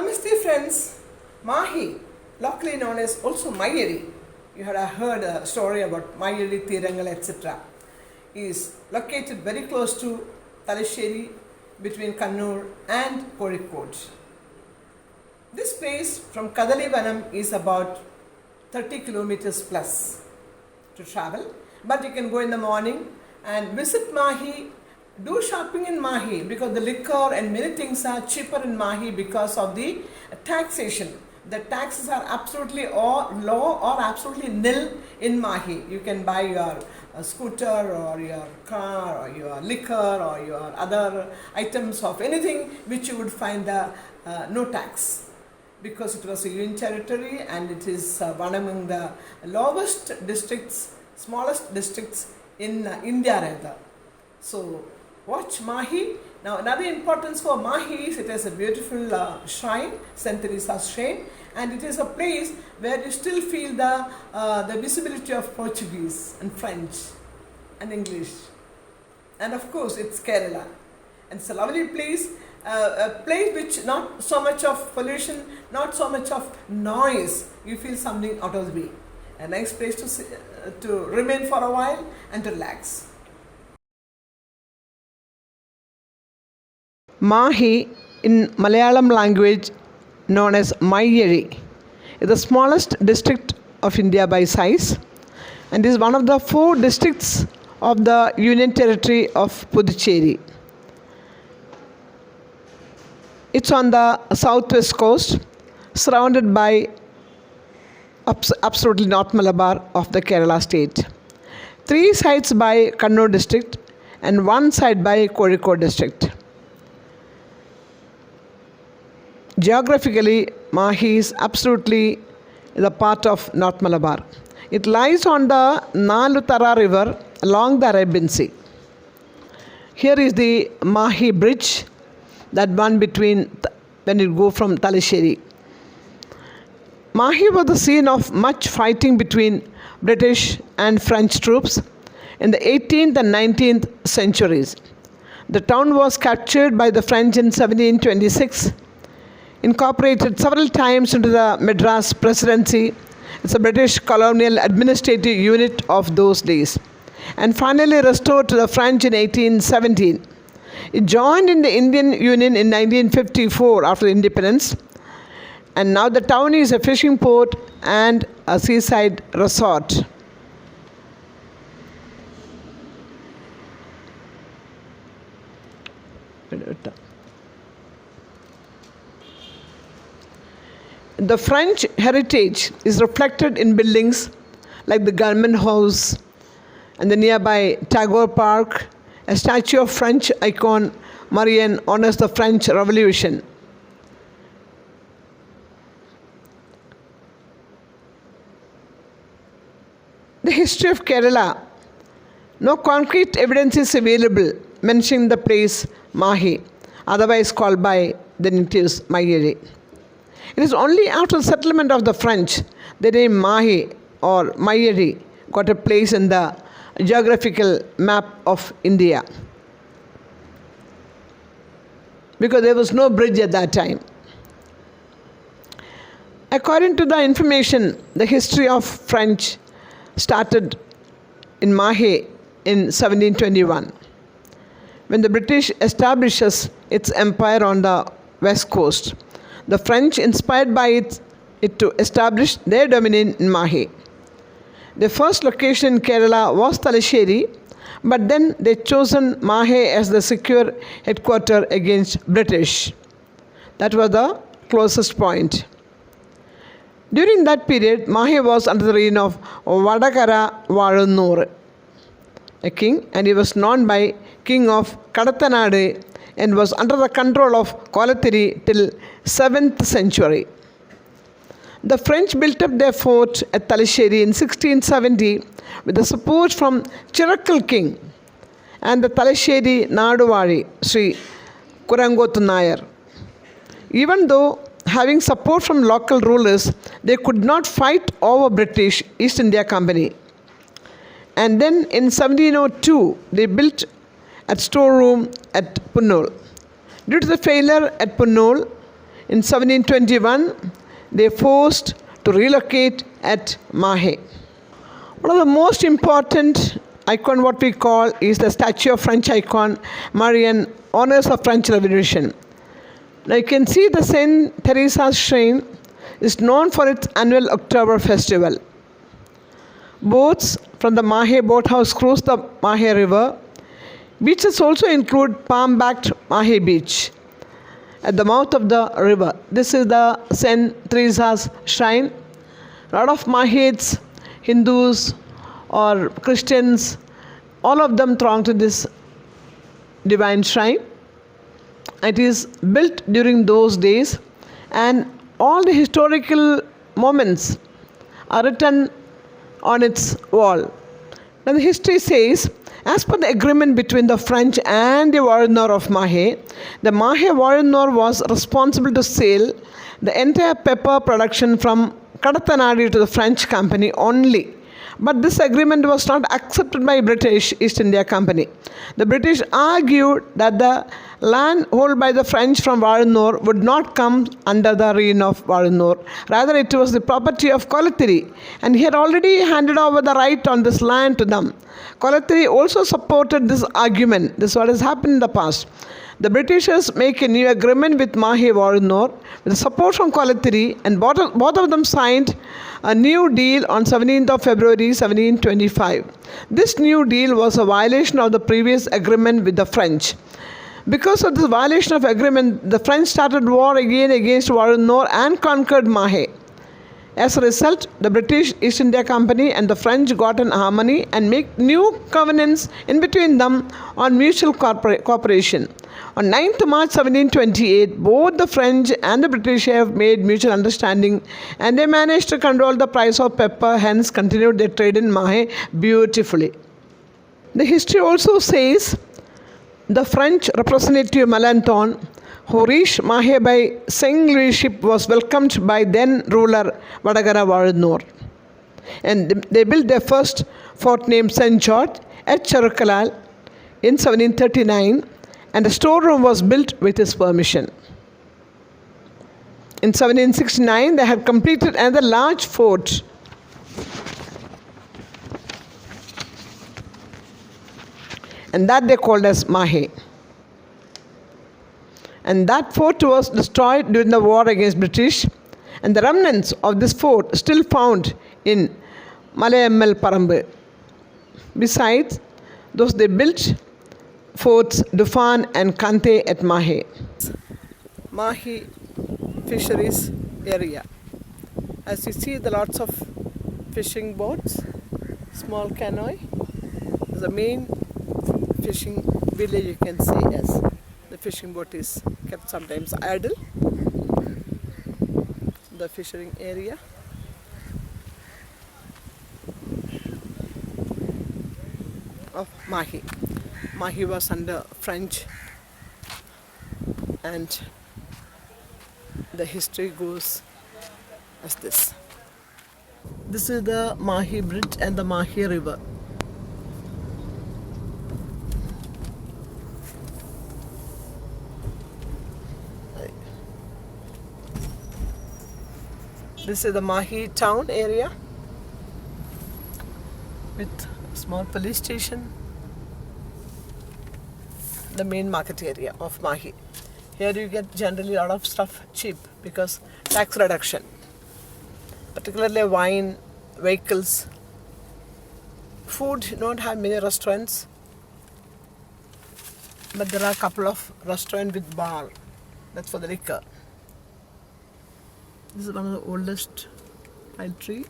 Namaste friends. Mahe, locally known as also Mayeri, you had heard a story about Mayeri, Thirangal, etc., is located very close to Talasheri between Kannur and Kozhikode. This place from Kadalivanam is about 30 kilometers plus to travel, but you can go in the morning and visit Mahe. Do shopping in Mahe because the liquor and many things are cheaper in Mahe because of the taxation. The taxes are absolutely low or absolutely nil in Mahe. You can buy your scooter or your car or your liquor or your other items of anything which you would find no tax, because it was a union territory and it is one among the lowest districts, smallest districts in India rather. So watch Mahe. Now another importance for Mahe is it has a beautiful shrine, St.Theresa shrine, and it is a place where you still feel the visibility of Portuguese and French and English. And of course it's Kerala. And it's a lovely place, a place which not so much of pollution, not so much of noise. You feel something out of the way. A nice place to remain for a while and to relax. Mahe, in Malayalam language known as Mayeri, is the smallest district of India by size and is one of the 4 districts of the Union Territory of Puducherry. It's on the southwest coast, surrounded by absolutely North Malabar of the Kerala state. 3 sides by Kannur district and 1 side by Kozhikode district. Geographically, Mahe is absolutely the part of North Malabar. It lies on the Nalutara river along the Arabian Sea. Here is the Mahe bridge, that one between when you go from Talasheri. Mahe was the scene of much fighting between British and French troops in the 18th and 19th centuries. The town was captured by the French in 1726, incorporated several times into the Madras Presidency. It's a British colonial administrative unit of those days, and finally restored to the French in 1817. It joined in the Indian Union in 1954 after independence, and now the town is a fishing port and a seaside resort. The French heritage is reflected in buildings like the Government House and the nearby Tagore Park. A statue of French icon Marianne honors the French Revolution. The history of Kerala. No concrete evidence is available mentioning the place Mahe, otherwise called by the natives Mayeri. It is only after the settlement of the French the name Mahe or Mayeri got a place in the geographical map of India, because there was no bridge at that time. According to the information, the history of French started in Mahe in 1721, when the British establishes its empire on the west coast. The French, inspired by it to establish their dominion in Mahe. The first location in Kerala was Talasheri, but then they chosen Mahe as the secure headquarters against British. That was the closest point. During that period, Mahe was under the reign of Vadakara Valunur, a king, and he was known by King of Kadathanadu and was under the control of Kolathiri till 7th century. The French built up their fort at Talasheri in 1670 with the support from Chirakkal king and the Talasheri Naduvari, Sri Kurangothu Nayar. Even though having support from local rulers, they could not fight over British East India Company. And then in 1702, they built a storeroom at Punnol. Due to the failure at Punnol, In 1721, they forced to relocate at Mahe. One of the most important icon, what we call, is the statue of French icon Marian, honors of French Revolution. Now you can see the St.Theresa shrine is known for its annual October festival. Boats from the Mahe boathouse cruise the Mahe river. Beaches also include palm-backed Mahe beach at the mouth of the river. This is the St.Theresa's shrine. A lot of Mahites, Hindus or Christians, all of them throng to this divine shrine. It is built during those days, and all the historical moments are written on its wall. Now the history says, as per the agreement between the French and the Warrenor of Mahe, the Mahe Warrenor was responsible to sell the entire pepper production from Kadatanadi to the French company only. But this agreement was not accepted by British East India Company. The British argued that the land held by the French from Warrenor would not come under the reign of Warrenor. Rather, it was the property of Collatheri, and he had already handed over the right on this land to them. Collatheri also supported this argument. This is what has happened in the past. The Britishers make a new agreement with Mahe Warrenor with support from Collatheri, and both of them signed a new deal on 17th of February 1725. This new deal was a violation of the previous agreement with the French. Because of this violation of agreement, the French started war again against Warrenor and conquered Mahe. As a result, the British East India Company and the French got in harmony and make new covenants in between them on mutual cooperation. On 9th March 1728, both the French and the British have made mutual understanding, and they managed to control the price of pepper, hence continued their trade in Mahe beautifully. The history also says the French representative Melanchthon, who reached Mahe by St. ship, was welcomed by then ruler Vadagara Warrenor. And they built their first fort named St. George at Charukalal in 1739, and a storeroom was built with his permission. In 1769, they had completed another large fort. And that they called as Mahe. And that fort was destroyed during the war against British, and the remnants of this fort still found in Malayammal Parambu. Besides those, they built forts Dufan and Kante at Mahe. Mahe fisheries area. As you see, there are lots of fishing boats, small canoe. The main fishing village you can see as the fishing boat is kept sometimes idle. The fishing area. Of Mahe. Mahe was under French, and the history goes as this. This is the Mahe bridge and the Mahe river. This is the Mahe town area with a small police station. The main market area of Mahe. Here you get generally a lot of stuff cheap because tax reduction, particularly wine, vehicles. Food, you don't have many restaurants, but there are a couple of restaurants with bar. That's for the liquor. This is one of the oldest pine tree.